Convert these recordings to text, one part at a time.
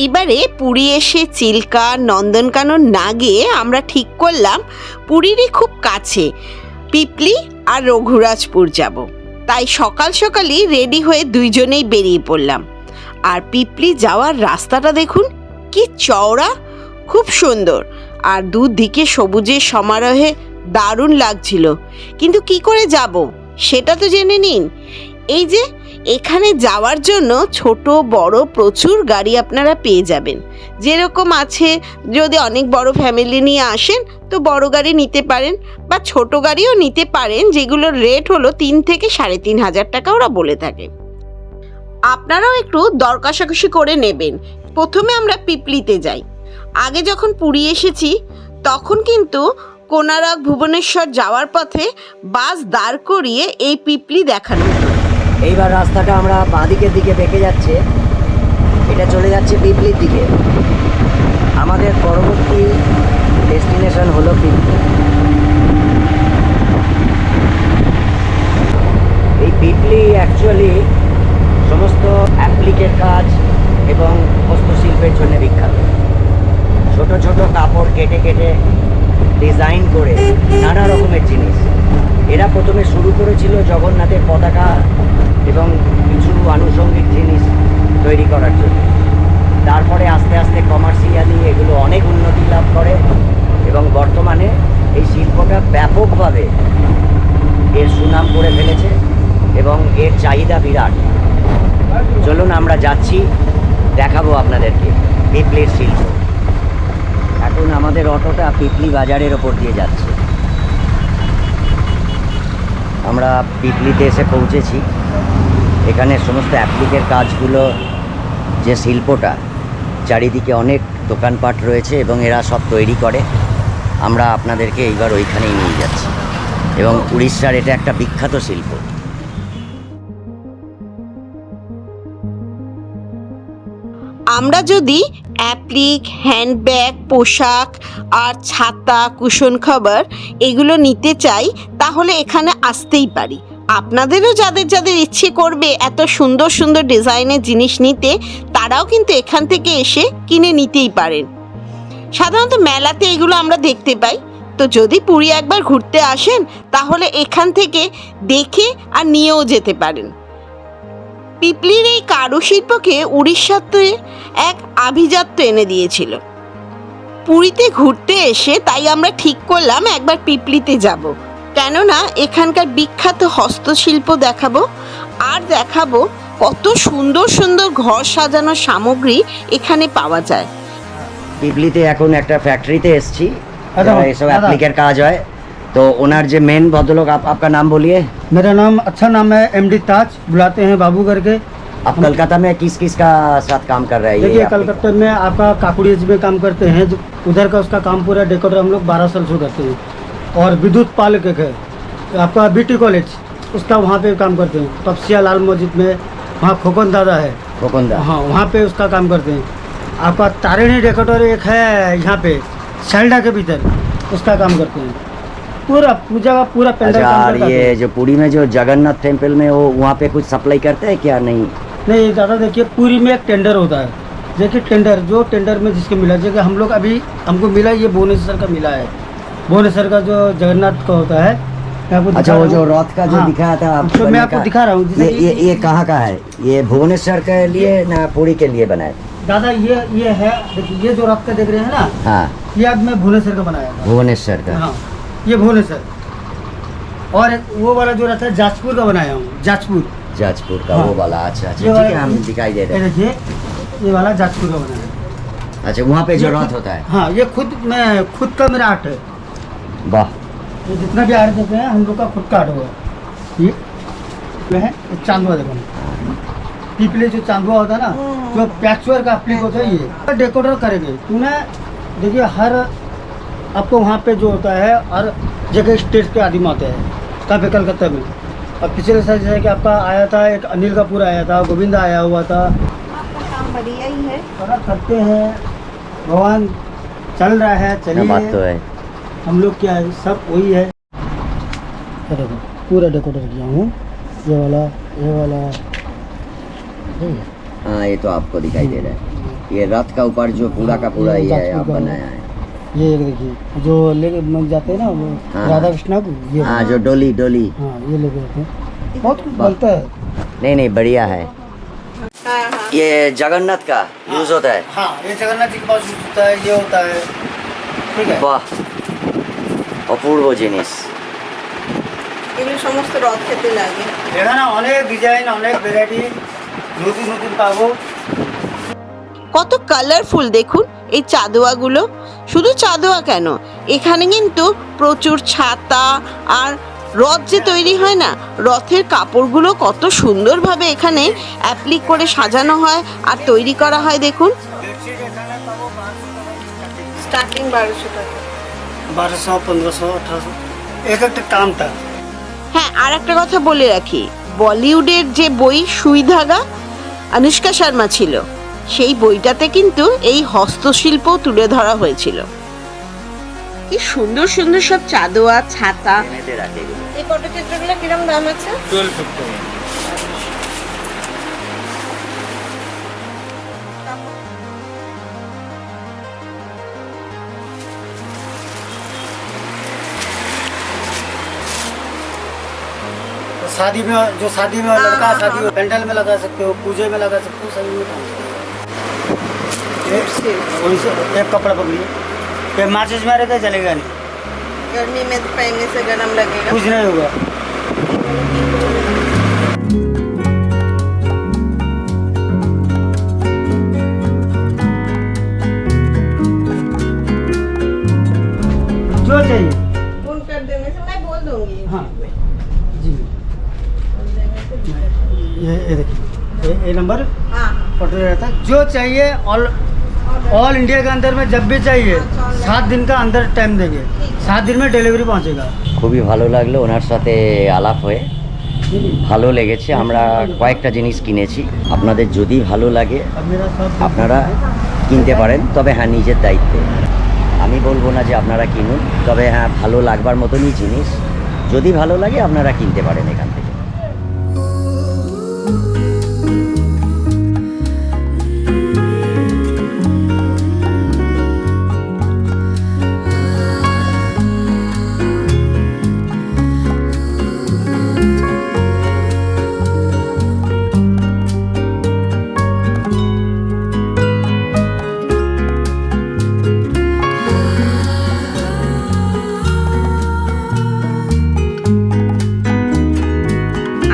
এবারে পুরী এসে চিল্কা নন্দনকানন না গিয়ে আমরা ঠিক করলাম পুরীরই খুব কাছে পিপলি আর রঘুরাজপুর যাব। তাই সকাল সকালই রেডি হয়ে দুইজনেই বেরিয়ে পড়লাম। আর পিপলি যাওয়ার রাস্তাটা দেখুন কি চওড়া, খুব সুন্দর, আর দুদিকে সবুজের সমারোহে দারুণ লাগছিল। কিন্তু কি করে যাব সেটা তো জেনে নিন। এই যে এখানে যাওয়ার জন্য ছোট বড় প্রচুর গাড়ি আপনারা পেয়ে যাবেন। যেরকম আছে, যদি অনেক বড় ফ্যামিলি নিয়ে আসেন তো বড় গাড়ি নিতে পারেন, বা ছোট গাড়িও নিতে পারেন, যেগুলোর রেট হলো 3 থেকে 3,500 টাকা ওরা বলে থাকে। আপনারাও একটু দর কষাকষি করে নেবেন। প্রথমে আমরা পিপলিতে যাই। আগে যখন পুরী এসেছি তখন কিন্তু কোনারক ভুবনেশ্বর যাওয়ার পথে বাস দাঁড় করিয়ে এই পিপলি দেখানো হতো। এইবার রাস্তাটা আমরা বাঁদিকের দিকে বেঁকে যাচ্ছে, এটা চলে যাচ্ছে পিপলির দিকে। আমাদের পরবর্তী ডেস্টিনেশন হলো পিপলি। এই পিপলি অ্যাকচুয়ালি সমস্ত অ্যাপ্লিকের কাজ এবং হস্তশিল্পের জন্য বিখ্যাত। ছোট ছোট কাপড় কেটে কেটে ডিজাইন করে নানা রকমের জিনিস। এরা প্রথমে শুরু করেছিল জগন্নাথের পতাকা এবং কিছু আনুষঙ্গিক জিনিস তৈরি করার জন্য। তারপরে আস্তে আস্তে কমার্শিয়ালি এগুলো অনেক উন্নতি লাভ করে এবং বর্তমানে এই শিল্পটা ব্যাপকভাবে এর সুনাম করে ফেলেছে এবং এর চাহিদা বিরাট। চলুন আমরা যাচ্ছি, দেখাবো আপনাদেরকে পিপলির শিল্প। এখন আমাদের অটোটা পিপলি বাজারের ওপর দিয়ে যাচ্ছে। আমরা পিপলিতে এসে পৌঁছেছি। এখানে সমস্ত অ্যাপ্লিকের কাজগুলো, যে শিল্পটা, চারিদিকে অনেক দোকানপাট রয়েছে এবং এরা সব তৈরি করে। আমরা আপনাদেরকে এইবার ওইখানেই নিয়ে যাচ্ছি এবং উড়িষ্যার এটা একটা বিখ্যাত শিল্প। আমরা যদি অ্যাপ্লিক, হ্যান্ডব্যাগ, পোশাক আর ছাতা, কুশন কভার এগুলো নিতে চাই তাহলে এখানে আসতেই পারি। আপনাদেরও যাদের যাদের ইচ্ছে করবে এত সুন্দর সুন্দর ডিজাইনের জিনিস নিতে, তারাও কিন্তু এখান থেকে এসে কিনে নিতেই পারেন। সাধারণত মেলাতে এগুলো আমরা দেখতে পাই। তো যদি পুরী একবার ঘুরতে আসেন তাহলে এখান থেকে দেখে আর নিয়েও যেতে পারেন। পিপলির এই কারুশিল্পকে উড়িষ্যাতে এক আভিজাত্য এনে দিয়েছিল। পুরীতে ঘুরতে এসে তাই আমরা ঠিক করলাম একবার পিপলিতে যাব, কেননা এখানকার বিখ্যাত হস্তশিল্প দেখাবো আর দেখাবো কত সুন্দর সুন্দর ঘর সাজানোর সামগ্রী এখানে পাওয়া যায়। পিপলিতে এখন একটা ফ্যাক্টরিতে এসেছি, এসব অ্যাপ্লিকের কাজ হয়। तो ओनर जो मेन भद्रलोक, आपका नाम बोलिए। मेरा नाम अच्छा नाम है एमडी ताज, बुलाते हैं बाबू करके। आप कलकत्ता में किस किस का साथ काम कर रहे हैं? देखिए कलकत्ता में आपका काकुड़ियज में काम करते हैं, जो उधर का उसका काम पूरा डेकोरेटर हम लोग 12 साल से करते हैं। और विद्युत पालक है आपका बीटी कॉलेज, उसका वहाँ पे काम करते हैं। तपसिया लाल मस्जिद में वहाँ खोकन दादा है, खोकन दादा, हाँ वहाँ पे उसका काम करते हैं। आपका तारिणी डेकोरेटर एक है यहाँ पे सैल्डा के भीतर, उसका काम करते हैं। पूरा पूजा का पूरा पेंडल। अच्छा, ये जो पुरी में जो जगन्नाथ टेम्पल में वो वहाँ पे कुछ सप्लाई करते हैं क्या? नहीं नहीं दादा, देखिए पुरी में एक टेंडर होता है। देखिए टेंडर, जो टेंडर में जिसके मिला, जैसे हम लोग अभी हमको मिला, ये भुवनेश्वर का मिला है। भुवनेश्वर का जो जगन्नाथ का होता है। अच्छा, वो जो रथ का जो दिखाया था तो मैं आपको दिखा रहा हूँ। ये कहाँ का है? ये भुवनेश्वर के लिए ना पुरी के लिए बनाया? दादा ये है, देखिए ये जो रथ का देख रहे हैं ना, हाँ, ये अब मैं भुवनेश्वर का बनाया था। भुवनेश्वर का, हाँ ये भुवनेश्वर। और एक वो वाला जो रहता है जाजपुर का बनाया हूँ, जाजपुर का। हाँ। वो वाला, अच्छा अच्छा, ठीक है, हम दिखाई दे रहे हैं। देखिए ये वाला जाजपुर का बनाया है। अच्छा, वहाँ पे जो रथ होता है। हाँ, ये खुद का मेरा आर्ट है। वाह, ये जितना भी आर्ट देते हैं हम लोग का खुद का आर्ट हुआ। ये है चांदुआ, देखो पीपले जो चांदुआ होता है ना, जो पैचवर्क का एप्लिक होता है, ये डेकोरेटर करेंगे। तूने देखिए हर आपको वहाँ पे जो होता है हर जगह स्टेज के आदमी आते हैं कहाँ पे, कलकत्ता में। और पिछले साल जैसे कि आपका आया था एक अनिल कपूर आया था, गोविंदा आया हुआ था। आपका काम बढ़िया ही है, करते हैं, भगवान चल रहा है, चलिए। बात तो है, हम लोग क्या है, सब वही है। देखो पूरा डेकोरेट किया हूँ, ये वाला हाँ, ये तो आपको दिखाई दे रहा है। ये रथ का ऊपर जो पूरा का पूरा ये है आप बनाया है। ये एक देखिए जो लेके जाते हैं ना वो हाँ। राधा कृष्णा को, ये हाँ जो डोली डोली, हाँ ये लेके जाते हैं, बहुत कुछ बनता है। नहीं बढ़िया है। হ্যাঁ হ্যাঁ ये जगन्नाथ का यूज होता है। हाँ ये जगन्नाथ जी के पास यूज होता है, ये होता है, ठीक है। বাহ অপূর্ব জিনিস। এগুলো সমস্ত রথেতে লাগে। এখানে অনেক ডিজাইন, অনেক ভ্যারাইটি, নতুন নতুন পাবো। কত কালারফুল দেখুন এই চাদোয়াগুলো। শুধু চাদোয়া কেন, এখানে কিন্তু প্রচুর ছাতা আর রথ যে তৈরি হয় না, রথের কাপড়গুলো কত সুন্দরভাবে এখানে অ্যাপ্লিক করে সাজানো হয় আর তৈরি করা হয়। দেখুন স্টার্টিং 1200 টাকা, 1200, 1500, 1800 এক একটা কামটা। হ্যাঁ আর একটা কথা বলে রাখি, বলিউডের যে বই সুই ধাগা, অনুষ্কা শর্মা ছিল, সেই বইটাতে কিন্তু এই হস্তশিল্পও তুলে ধরা হয়েছিল। কি সুন্দর সুন্দর সব চাদোয়া, ছাতা। এনেতে রাখে এগুলো। এই পটচিত্রগুলো কিরম দাম আছে? 1250। शादी में लड़का शादी में पेंडल में लगा सकते हो, पूजे में लगा सकते हो, सभी में काम सकते हो। एक कपड़ा पकड़िए, ये माचिस में रहता है, चलेगा नहीं, गर्मी में पहनने से गरम लगेगा। कुछ नहीं होगा। जो चाहिए फोन कर देने से मैं बोल दूंगी। हाँ जी। ये देखिए ये नंबर हाँ फोटो रहता है, जो चाहिए ऑल इंडिया के अंदर में जब भी चाहिए 7 दिन का अंदर टाइम देंगे, 7 दिन में डिलीवरी पहुंचेगा। খুবই ভালো লাগলো ওনার সাথে আলাপ হয়ে, ভালো লেগেছে। আমরা কয়েকটা জিনিস কিনেছি। আপনাদের যদি ভালো লাগে अब मेरा सब আপনারা কিনতে পারেন, তবে হ্যাঁ নিজের দায়িত্বে। আমি বলবো না যে আপনারা কিনুন, তবে হ্যাঁ ভালো লাগবার মতনই জিনিস। যদি ভালো লাগে আপনারা কিনতে পারেন এখান থেকে।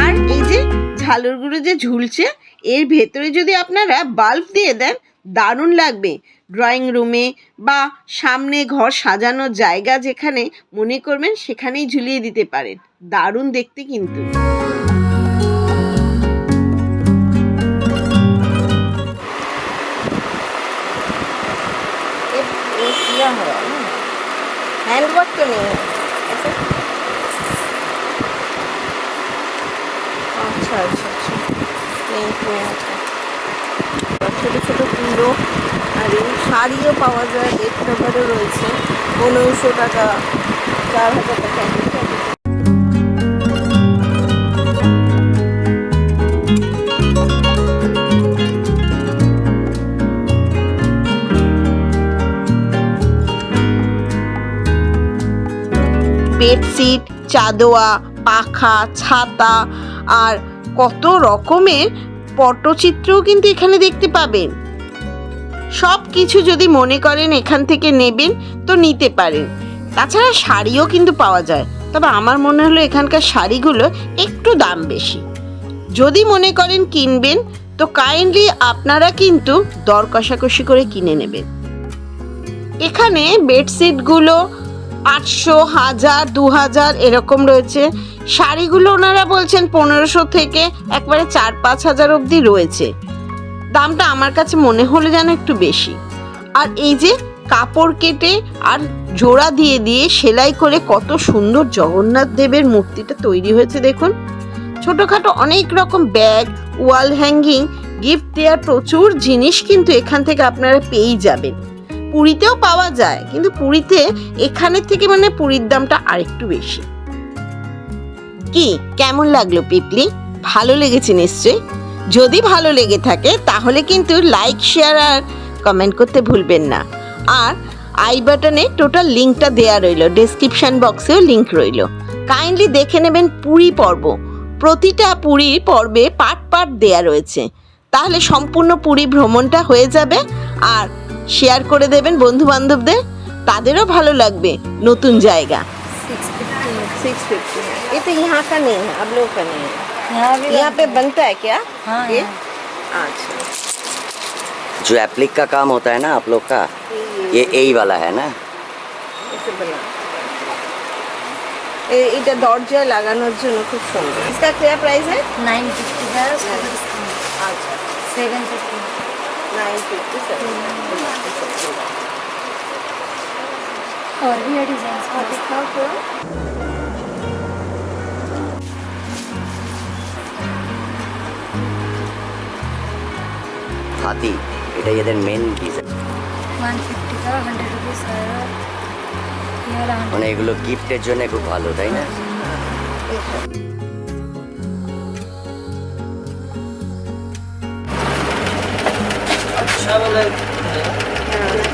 আর এই যে ঝালরগুলো যে ঝুলছে, এর ভেতরে যদি আপনারা বাল্ব দিয়ে দেন দারুণ লাগবে। ড্রয়িং রুমে বা সামনে ঘর সাজানোর জায়গা যেখানে মনে করবেন সেখানেই ঝুলিয়ে দিতে পারেন, দারুণ দেখতে কিন্তু। हैंडवर्क तो नहीं है ऐसा? अच्छा अच्छा अच्छा नहीं तो ছোটো ছোটো কুমড়ো আর এই শাড়িও পাওয়া যায়, রেড কাভারও রয়েছে, 1500 টাকা, 4000 টাকা। বেডশিট, চাদোয়া, পাখা, ছাতা আর কত রকমের পটচিত্রও কিন্তু এখানে দেখতে পাবেন। সব কিছু যদি মনে করেন এখান থেকে নেবেন তো নিতে পারেন। তাছাড়া শাড়িও কিন্তু পাওয়া যায়, তবে আমার মনে হলো এখানকার শাড়িগুলো একটু দাম বেশি। যদি মনে করেন কিনবেন তো কাইন্ডলি আপনারা কিন্তু দর কষাকষি করে কিনে নেবেন। এখানে বেডশিটগুলো 800, 1000, 2000 এরকম রয়েছে। শাড়িগুলো ওনারা বলছেন 1500 থেকে একবারে 4-5 হাজার অবধি রয়েছে। দামটা আমার কাছে মনে হলো যেন একটু বেশি। আর এই যে কাপড় কেটে আর জোড়া দিয়ে দিয়ে সেলাই করে কত সুন্দর জগন্নাথ দেবের মূর্তিটা তৈরি হয়েছে দেখুন। ছোটোখাটো অনেক রকম ব্যাগ, ওয়াল হ্যাঙ্গিং, গিফট দেওয়ার প্রচুর জিনিস কিন্তু এখান থেকে আপনারা পেয়েই যাবেন। পুরীতেও পাওয়া যায়, কিন্তু পুরীতে এখানের থেকে মানে পুরীর দামটা আরেকটু বেশি। কি কেমন লাগলো পিপলি? ভালো লেগেছে নিশ্চয়ই। যদি ভালো লেগে থাকে তাহলে কিন্তু লাইক, শেয়ার আর কমেন্ট করতে ভুলবেন না। আর আই বাটনে টোটাল লিঙ্কটা দেয়া রইল, ডেসক্রিপশন বক্সেও লিঙ্ক রইল। কাইন্ডলি দেখে নেবেন পুরী পর্ব। প্রতিটা পুরী পর্বে পার্ট পার্ট দেয়া রয়েছে, তাহলে সম্পূর্ণ পুরী ভ্রমণটা হয়ে যাবে। আর শেয়ার করে দেবেন বন্ধু বান্ধবদের, তাদেরও ভালো লাগবে নতুন জায়গা। 650 ये तो यहाँ का नहीं है, आप लोगों का नहीं है। यहाँ पे बनता है क्या? हाँ, ये यहाँ। अच्छा, जो एप्लिक का काम होता है ना आप लोग का, ये यही वाला है ना? ऐसे बना এটা দরজায় লাগানোর জন্য খুব সুন্দর। इसका क्या प्राइस है? 950 का डिस्काउंट। अच्छा 750। 950 और भी है डिजाइन। दिखाओ तो। হাতি, এটা এদের মেন ডিজাইন। 150 का 100 रुपीस है। ये वाला 100। মানে এগুলো গিফটের জন্য খুব ভালো, তাই না? अच्छा वाला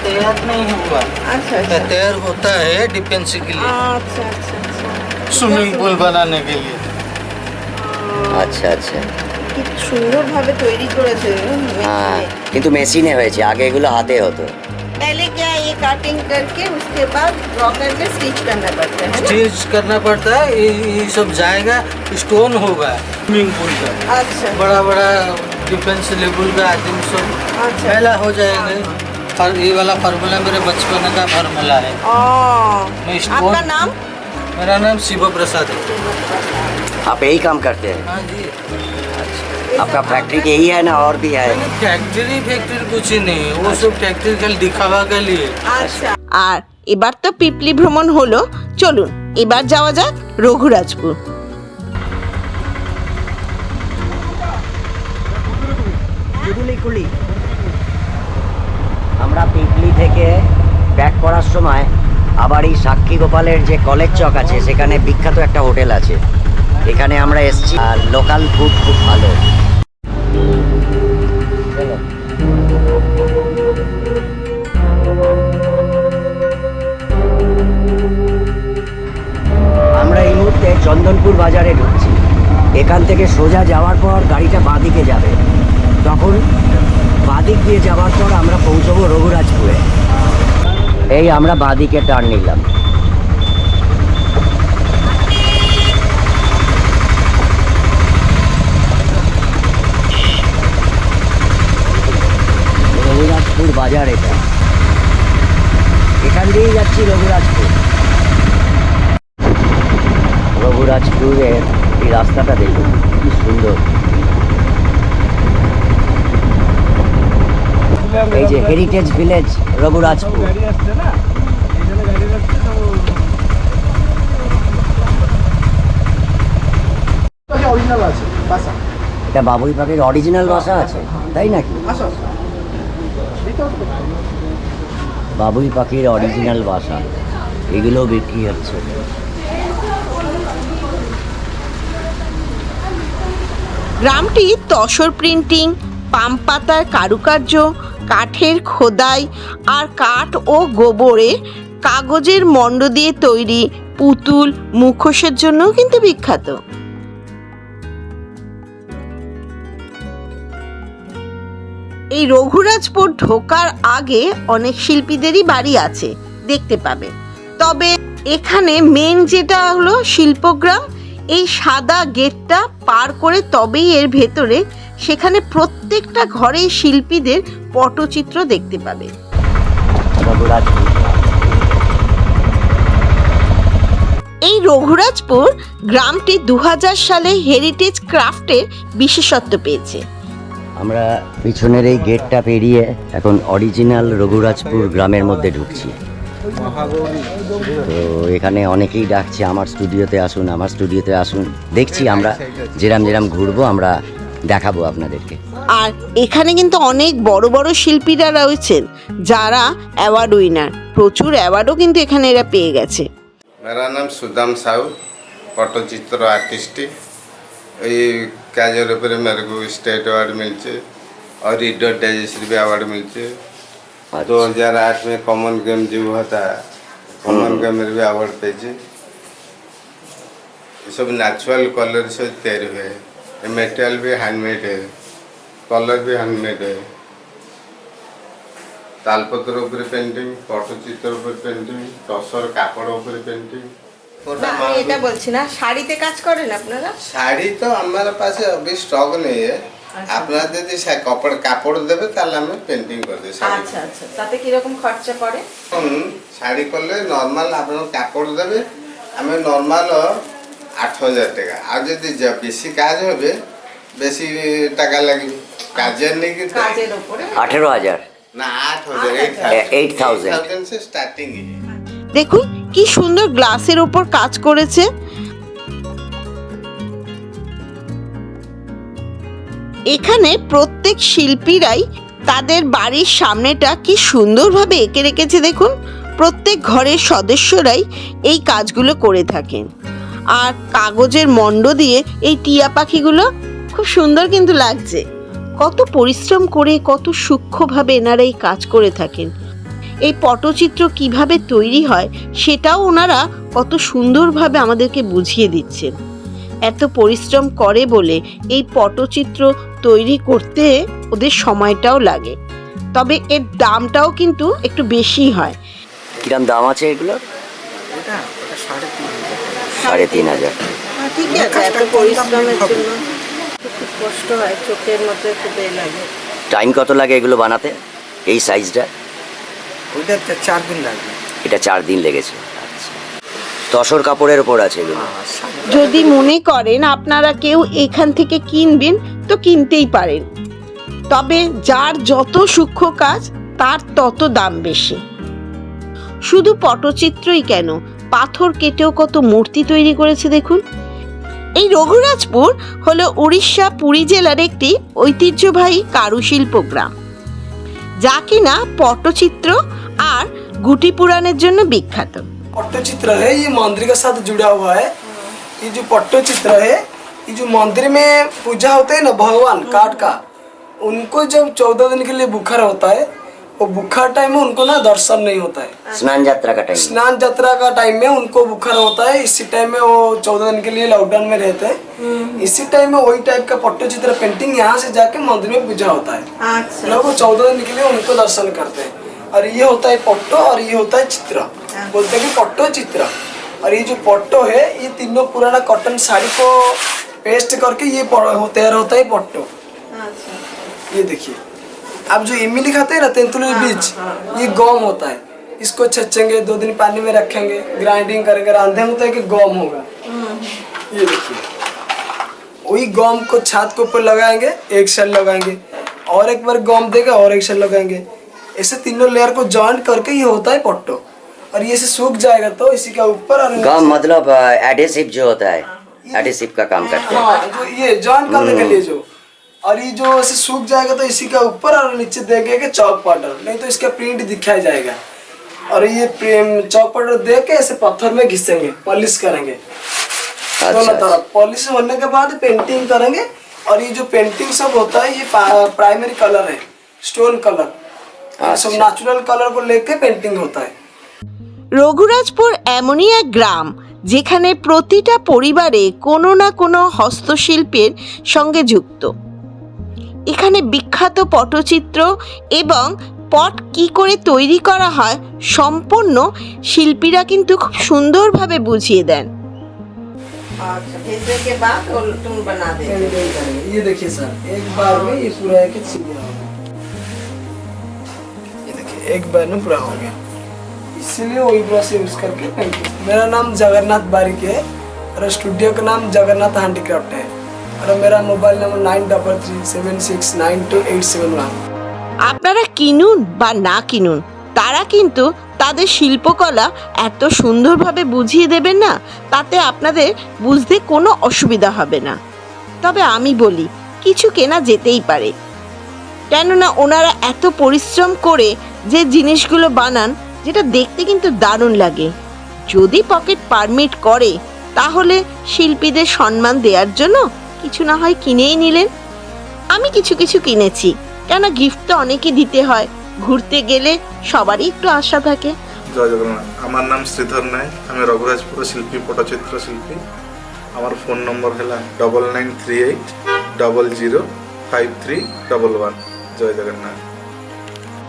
तैयार नहीं हुआ, अच्छा अच्छा तैयार होता है डिफेंस के लिए, अच्छा अच्छा अच्छा स्विमिंग पूल बनाने के लिए। আচ্ছা আচ্ছা, কি সুন্দরভাবে তৈরি করেছে। হ্যাঁ কিন্তু মেশিনে হয়েছে, আগে এগুলো হাতে হতো। पहले क्या ये कटिंग करके उसके बाद रॉकर में स्टिच करना पड़ता है ना? स्टिच करना पड़ता है, ये सब जाएगा, स्टोन होगा स्विमिंग पूल का, अच्छा बड़ा बड़ा डिफेंस लेवल का आदमी सब अच्छा पहला हो जाएंगे। और ये वाला फार्मूला मेरे बचपन का फार्मूला है। ओ, मैं स्टोन, आपका नाम? मेरा नाम शिव प्रसाद है। आप यही काम करते हैं? हाँ जी। आपका फैक्ट्री यही है ना और भी है? फैक्ट्री कुछ ही नहीं, वो सब फैक्ट्री खाली दिखावा के लिए। আচ্ছা, আর এবার তো পিপলি ভ্রমণ হলো, চলুন এবার যাওয়া যাক রঘুরাজপুর। আমরা পিপলি থেকে ব্যাক করার সময় আবার এই সাক্ষী গোপালের যে কলেজ চক আছে সেখানে বিখ্যাত একটা হোটেল আছে, এখানে আমরা এসেছি। আর লোকাল ফুড খুব ভালো। আমরা এই মুহূর্তে চন্দনপুর বাজারে ঢুকছি। এখান থেকে সোজা যাওয়ার পর গাড়িটা বাঁদিকে যাবে, তখন বাঁদিক দিয়ে যাওয়ার পর আমরা পৌঁছবো রঘুরাজপুরে। এই আমরা বাঁদিকে টার্ন নিলাম। রঘুরাজপুর বাজার এটা, এখান দিয়েই যাচ্ছি রঘুরাজপুর। রঘুরাজপুরের এই রাস্তাটা দেখুন কি সুন্দর। এই যে হেরিটেজ ভিলেজ রঘুরাজপুর। এটা বাবুই পাখির অরিজিনাল ভাষা আছে, তাই নাকি? বাবুই পাখির অরিজিনাল ভাষা, এগুলো বিক্রি হচ্ছে। গ্রামটি তসর প্রিন্টিং, পাম পাতার কারুকার্য, কাঠের খোদাই আর কাঠ ও গোবরে কাগজের মণ্ড দিয়ে তৈরি পুতুল, মুখোশের জন্যও কিন্তু বিখ্যাত। এই রঘুরাজপুর ঢোকার আগে অনেক শিল্পীদেরই বাড়ি আছে, দেখতে পাবে। তবে এখানে মেন যেটা হলো শিল্পগ্রাম, এই সাদা গেটটা পার করে তবেই এর ভেতরে, সেখানে প্রত্যেকটা ঘরে শিল্পীদের পটচিত্র দেখতে পাবে। এই রঘুরাজপুর গ্রামটি 2000 সালে হেরিটেজ ক্রাফটের বিশেষত্ব পেয়েছে। আমরা পিছনের এই গেটটা পেরিয়ে এখন অরিজিনাল রঘুরাজপুর গ্রামের মধ্যে ঢুকছি। তো এখানে অনেকেই ডাকছে আমার স্টুডিওতে আসুন, আমার স্টুডিওতে আসুন। দেখছি আমরা যেরাম ঘুরবো আমরা দেখাবো আপনাদেরকে। আর এখানে কিন্তু অনেক বড় বড় শিল্পীরা রয়েছেন যারা অ্যাওয়ার্ড উইনার, প্রচুর অ্যাওয়ার্ডও কিন্তু এখানে এরা পেয়ে গেছে। मेरा नाम सुदाम साहू, पट्टचित्र आर्टिस्ट। ये कैजर पर मेरे को स्टेट अवार्ड मिलचे और रीडर डाइजेस्ट भी अवार्ड मिलचे 2008 में कॉमन गेम जो हुआ था, कॉमन गेम में भी अवार्ड पेजी। ये सब नेचुरल कलर से तैयार हुए हैं, मेटेरियल भी हैंडमेड है, कलर भी हैंडमेड है। तालपत्र ऊपर पेंटिंग, पट्टचित्र ऊपर पेंटिंग, टसर कापड़ ऊपर पेंटिंग। না আমি এটা বলছি না, শাড়িতে কাজ করেন আপনারা? শাড়ি তো हमारे पास अभी स्टॉक नहीं है। আপনারা যদি কাপড় কাপড় দেবে তাহলে আমি পেন্টিং করে দিই শাড়ি। আচ্ছা আচ্ছা, তাতে কি রকম খরচা পড়ে? শাড়ি করলে নরমাল আপনার কাপড় দেবে, আমি নরমাল 8000 টাকা। আর যদি বেশি কাজ হবে বেশি টাকা লাগবে। কাজের নাকি কাজের উপরে 18,000 না 8000 8,000 से स्टार्टिंग है। দেখুন কি সুন্দর গ্লাসের উপর কাজ করেছে। এখানে প্রত্যেক শিল্পীরাই তাদের বাড়ির সামনেটা কি সুন্দরভাবে এঁকে রেখেছে দেখুন। প্রত্যেক ঘরের সদস্যরাই এই কাজগুলো করে থাকেন। আর কাগজের মণ্ড দিয়ে এই টিয়া পাখিগুলো খুব সুন্দর কিন্তু লাগছে। কত পরিশ্রম করে কত সূক্ষ্মভাবে এনারা এই কাজ করে থাকেন। এই পটচিত্র কিভাবে তৈরি হয় সেটাও ওনারা কত সুন্দরভাবে আমাদেরকে বুঝিয়ে দিচ্ছেন। এত পরিশ্রম করে বলে এই পটচিত্র তৈরি করতে ওদের সময়টাও লাগে, তবে এর দামটাও কিন্তু একটু বেশি হয়। কিরম দাম আছে এগুলো? এটা 3,500। 3,500। ঠিক আছে, এত পরিশ্রমের জন্য খুব কষ্ট হয়, চোখের মতো একটু লাগে। টাইম কত লাগে এগুলো বানাতে এই সাইজটা? ওইটা 4 দিন লাগবে। এটা 4 দিন লেগেছে। আচ্ছা, তসর কাপড়ের উপর আছে এগুলো। যদি মনে করেন আপনারা কেউ এখান থেকে কিনবেন তো কিনতেই পারেন, তবে যার যত সূক্ষ্ম কাজ তার তত দাম বেশি। শুধু পটচিত্রই কেন, পাথর কেটেও কত মূর্তি তৈরি করেছে দেখুন। এই রঘুরাজপুর হলো উড়িষ্যা পুরী জেলার একটি ঐতিহ্যবাহী কারুশিল্প গ্রাম, যা কিনা পটচিত্র আর গুটি পুরাণের জন্য বিখ্যাত। पट्टचित्र है, ये मंदिर के साथ जुड़ा हुआ है। ये जो पट्टचित्र है, ये जो मंदिर में पूजा होता है ना भगवान काट का, उनको जब 14 दिन के लिए बुखार होता है, वो बुखार टाइम में उनको ना दर्शन नहीं होता है। स्नान यात्रा का टाइम। स्नान यात्रा का टाइम में उनको बुखार होता है, इसी टाइम में वो 14 दिन के लिए लॉकडाउन में रहते हैं। इसी टाइम में वही टाइप का पट्टचित्र पेंटिंग यहाँ से जाके मंदिर में पूजा होता है। लोग 14 दिन के लिए उनको दर्शन करते हैं। और ये होता है पट्टो और ये होता है चित्र, बोलते हैं कि पट्टो चित्र। और ये जो पट्टो है, ये तीनों पुराना कॉटन साड़ी को पेस्ट करके ये तैयार होता है पट्टो। ये देखिए, अब जो इमली खाते हैं ना तेंतुली बीज, ये गम होता है। इसको छचेंगे, 2 दिन पानी में रखेंगे, ग्राइंडिंग करेंगे, रांधे होता है कि गम होगा। ये देखिए, वही गम को छात के ऊपर लगाएंगे, एक साइड लगाएंगे, और एक बार गम देगा और एक साइड लगाएंगे। ऐसे तीनों लेयर को जॉइंट करके ये होता है पट्टो। और ये से सूख जाएगा तो इसी का ऊपर और गम मतलब एडेसिव जो होता है, एडेसिव का काम करते हैं। हाँ, जो ये जॉइंट करने के लिए जो, और ये जो ऐसे सूख जाएगा तो इसी का ऊपर और नीचे देंगे कि चौक पाउडर, नहीं तो इसका प्रिंट दिखाया जाएगा। और ये चौक पाउडर दे के ऐसे पत्थर में घिसेंगे, पॉलिश करेंगे दोनों तरफ। पॉलिश होने के बाद पेंटिंग करेंगे। और ये जो पेंटिंग सब होता है, ये प्राइमरी कलर है, स्टोन कलर, सब ন্যাচারাল কালার को लेके पेंटिंग होता है। রঘুরাজপুর এমনই এক গ্রাম যেখানে প্রতিটা পরিবারে কোনো না কোনো হস্তশিল্পের সঙ্গে যুক্ত। এখানে বিখ্যাত পটচিত্র এবং পট কি করে তৈরি করা হয় সম্পূর্ণ শিল্পীরা কিন্তু খুব সুন্দরভাবে বুঝিয়ে দেন। আচ্ছা, भेजने के बाद तुम बना दे। ये देखिए सर, एक बार में ये पूरा एक चिड़िया हो गया। ये देखिए, एक बार में पूरा हो गया, इसीलिए वही ब्रश यूज करके पेंटिंग। मेरा नाम जगन्नाथ बारिक है और स्टूडियो का नाम जगन्नाथ हैंडीक्राफ्ट है। और मेरा मोबाइल नंबर 9337692871। আপনারা কিনুন বা না কিনুন, তারা কিন্তু তাদের শিল্পকলা এত সুন্দরভাবে বুঝিয়ে দেবেন না, তাতে আপনাদের বুঝতে কোনো অসুবিধা হবে না। তবে আমি বলি কিছু কেনা যেতেই পারে, কেননা ওনারা এত পরিশ্রম করে যে জিনিসগুলো বানান, যেটা দেখতে কিন্তু দারুণ লাগে। যদি পকেট পারমিট করে তাহলে শিল্পীদের সম্মান দেওয়ার জন্য কিছু না হয় কিনেই নিলেন। আমি কিছু কিছু কিনেছি, কেন গিফট তো অনেকই দিতে হয়, ঘুরতে গেলে সবারই একটু আশা থাকে। জয় জগন্নাথ। আমার নাম শ্রীধর নায়ক, আমি রঘুরাজপুর শিল্পী, পটচিত্র শিল্পী। আমার ফোন নম্বর হলা 9938005311। জয় জগন্নাথ।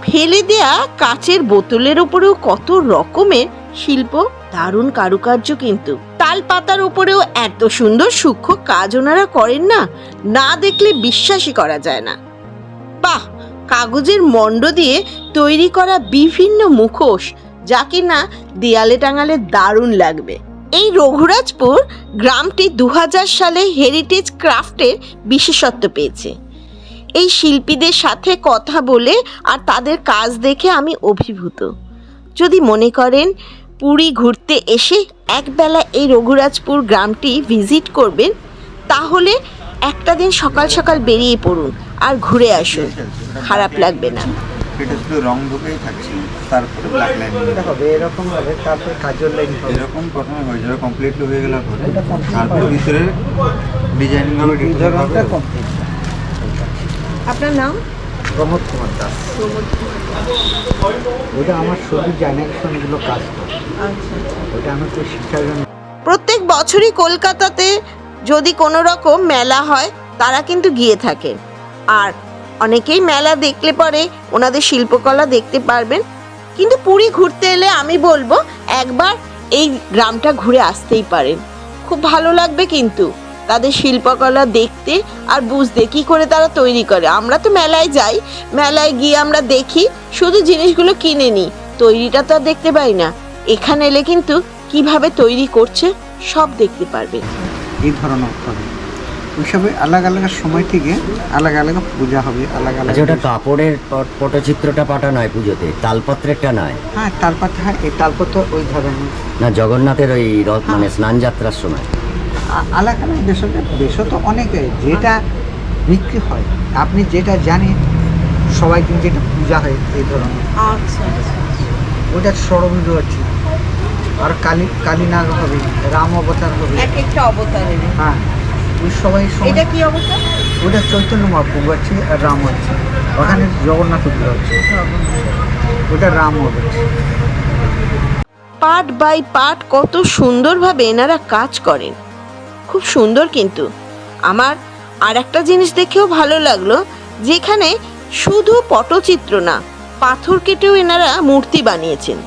ফেলে দেয়া কাচের বোতলের উপরেও কত রকমের শিল্প, দারুণ কারুকার্য কিন্তু। তাল পাতার উপরেও এত সুন্দর সূক্ষ্ম কাজ ওনারা করেন না, না দেখলে বিশ্বাসই করা যায় না। বাহ, কাগজের মণ্ড দিয়ে তৈরি করা বিভিন্ন মুখোশ, যা কিনা দেয়ালে টাঙালে দারুণ লাগবে। এই রঘুরাজপুর গ্রামটি 2000 সালে হেরিটেজ ক্রাফটের বিশেষত্ব পেয়েছে। এই শিল্পীদের সাথে কথা বলে আর তাদের কাজ দেখে আমি অভিভূত। যদি মনে করেন পুরী ঘুরতে এসে একবেলা এই রঘুরাজপুর গ্রামটি ভিজিট করবেন, তাহলে একটা দিন সকাল সকাল বেরিয়ে পড়ুন আর ঘুরে আসুন, খারাপ লাগবে না। এটা শুধু রং ঢুকেই থাকছে, তারপরে ব্ল্যাক লাইন হবে এরকম ভাবে, তারপরে কাজল লাইন হবে। এরকম প্রথমে হয়ে যাবে, কমপ্লিটলি হয়ে গেলে পরে তারপরে ভিতরে ডিজাইনিং হবে, ডিজাইনটা কমপ্লিট। আপনার নাম? প্রমোদ কুমার দাস। ওটা আমার শুধু জেনারেশনগুলো কাজ করে, ওটা আমার তো শিক্ষার জন্য। প্রত্যেক বছরই কলকাতাতে যদি কোনো রকম মেলা হয়, তারা কিন্তু গিয়ে থাকেন। আর অনেকেই মেলা দেখলে পরে ওনাদের শিল্পকলা দেখতে পারবেন। কিন্তু পুরী ঘুরতে এলে আমি বলবো একবার এই গ্রামটা ঘুরে আসতেই পারেন, খুব ভালো লাগবে কিন্তু তাদের শিল্পকলা দেখতে আর বুঝতে কী করে তারা তৈরি করে। আমরা তো মেলায় যাই, মেলায় গিয়ে আমরা দেখি, শুধু জিনিসগুলো কিনে নিই, তৈরিটা তো আর দেখতে পাই না। এখানে এলে কিন্তু কিভাবে তৈরি করছে সব দেখতে পারবেন। এই ধরনের হবে ওইসবে আলাদা আলাদা সময় থেকে আলাদা আলাদা পূজা হবে, আলাদা আলাদা। ওটা কাপড়ের পটচিত্রটা পাটা নয় পুজোতে, তালপত্রেরটা নয়। হ্যাঁ, তালপাতা, হ্যাঁ, এই তালপত্র ওই ধরনের না, জগন্নাথের ওই রথ মানে স্নান যাত্রার সময় আলাদা আলাদা দেশও তো অনেকে যেটা বিক্রি হয়, আপনি যেটা জানেন সবাই কিন্তু যেটা পূজা হয় এই ধরনের। ওটা ষড়বিধ আছে, আর কালীনাগ হবে, রাম অবতার হবে, একটা অবতারের। হ্যাঁ, ওই সবাই কি অবতার? ওটা চৈতন্য মহাপ্রভু আছে আর রাম আছে, ওখানে জগন্নাথ পুজো আছে, ওটা রাম হবে। পার্ট বাই পার্ট কত সুন্দরভাবে এনারা কাজ করেন, খুব সুন্দর। কিন্তু আমার আর একটা জিনিস দেখেও ভালো লাগলো, যেখানে শুধু পটচিত্র না, পাথর কেটেও এনারা মূর্তি বানিয়েছেন।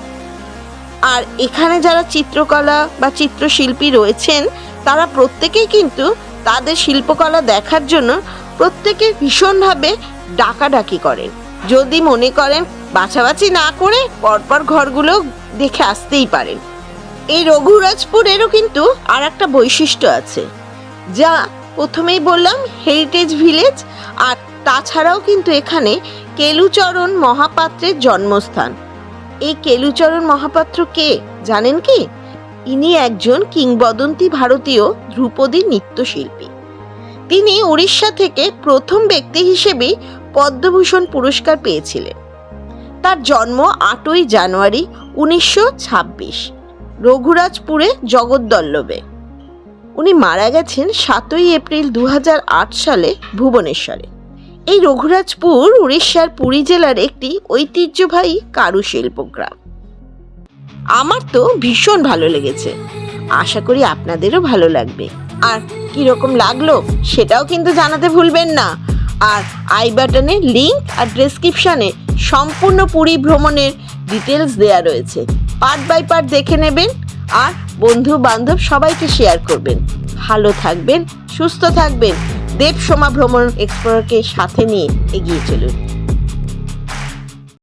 আর এখানে যারা চিত্রকলা বা চিত্রশিল্পী রয়েছেন, তারা প্রত্যেকেই কিন্তু তাদের শিল্পকলা দেখার জন্য প্রত্যেকে ভীষণভাবে ডাকাডাকি করেন। যদি মনে করেন বাছাবাছি না করে পরপর ঘরগুলো দেখে আসতেই পারেন। এই রঘুরাজপুরেরও কিন্তু আর একটা বৈশিষ্ট্য আছে, যা প্রথমেই বললাম হেরিটেজ ভিলেজ। আর তাছাড়াও কিন্তু এখানে কেলুচরণ মহাপাত্রের জন্মস্থান। এই কেলুচরণ মহাপাত্র কে জানেন কি? ইনি একজন কিংবদন্তি ভারতীয় ধ্রুপদী নৃত্যশিল্পী। তিনি উড়িষ্যা থেকে প্রথম ব্যক্তি হিসেবে পদ্মভূষণ পুরস্কার পেয়েছিলেন। তার জন্ম 8ই জানুয়ারি 1926 রঘুরাজপুরে জগদ্দল্লভে। উনি মারা গেছেন 7ই এপ্রিল 2008 সালে ভুবনেশ্বরে। এই রঘুরাজপুর উড়িষ্যার পুরী জেলার একটি ঐতিহ্যবাহী কারুশিল্প গ্রাম। আমার তো ভীষণ ভালো লেগেছে, আশা করি আপনাদেরও ভালো লাগবে। আর কিরকম লাগলো সেটাও কিন্তু জানাতে ভুলবেন না। আর আই বাটনে লিংক আর ডেসক্রিপশানে সম্পূর্ণ পুরী ভ্রমণের ডিটেলস দেয়া রয়েছে, পার্ট বাই পার্ট দেখে নেবেন আর বন্ধু বান্ধব সবাইকে শেয়ার করবেন। ভালো থাকবেন, সুস্থ থাকবেন। দেবসোমা ভ্রমণ এক্সপ্লোরারকে সাথে নিয়ে এগিয়ে চলুন।